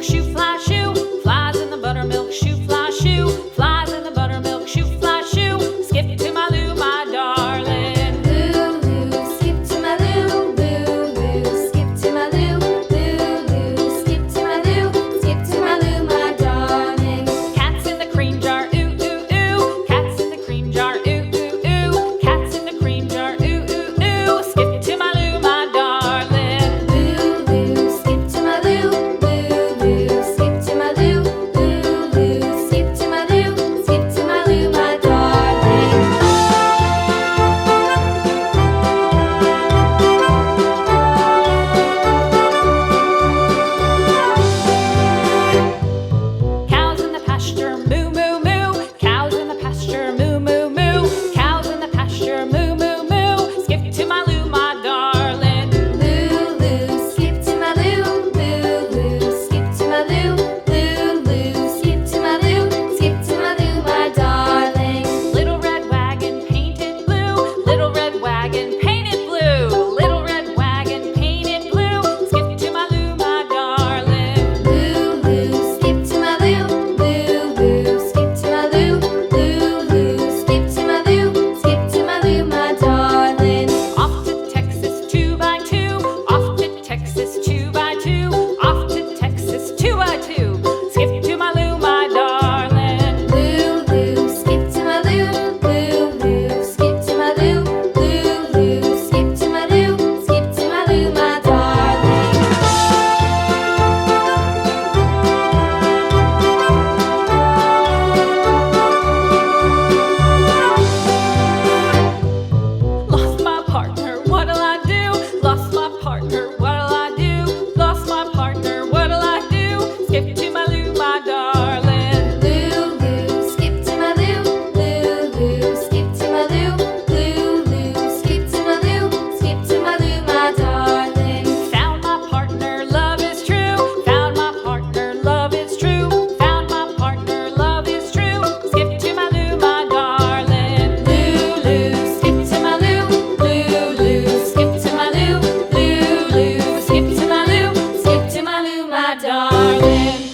buttermilk shoe, fly shoe. Flies in the buttermilk shoe, fly shoe. Flies in the buttermilk shoe, fly shoe. Skip to my Lou, my darling. Lou, skip to my Lou, Lou, skip to my Lou, Lou, skip to my Lou, skip to my Lou, my darling. Cats in the cream jar, ooh, ooh, ooh. Cats in the cream jar, ooh, ooh, ooh. Cats in the cream jar, ooh, ooh, ooh. Skip to my Lou, my darling. Lou, skip to my Lou, Lou, skip to my Lou, Lou, skip to my Lou, skip to my Lou, my darling. Cows in the pasture, moo, moo, moo. Cows in the pasture, moo, moo, moo. Cows in the pasture, moo, moo, moo. Skip to my Lou, my darling. Lou, skip to my Lou, Lou, skip to my Lou, Lou, skip to my Lou, skip to my Lou, my darling. Little red wagon painted blue. Little red wagon painted blue. Little red wagon painted blue. Skip to my Lou, my darling. Lou, skip to my Lou, Lou, skip to my Lou, Lou, skip to my Lou, skip to my Lou, my darling. Off to Texas 2x2. Off to Texas 2x2. Off to Texas 2x2. Skip to my Lou, my darling. Lou, skip to my Lou, Lou, skip to my Lou, Lou, skip to my Lou, skip to my Lou, my darling. Lost my partner, what'll I do? Lost my partner, what'll I do? Lost my partner, what'll I do? Skip to my Lou, my darling. Lou, skip to my Lou, Lou, skip to my Lou, Lou, skip to my Lou, skip to my Lou, my darling. Found my partner, love is true. Found my partner, love is true. Found my partner, love is true. Skip to my Lou, my darling. Lou, skip to my Lou, Lou, skip to my Lou, Lou, skip to my Lou, skip to my Lou, my darling.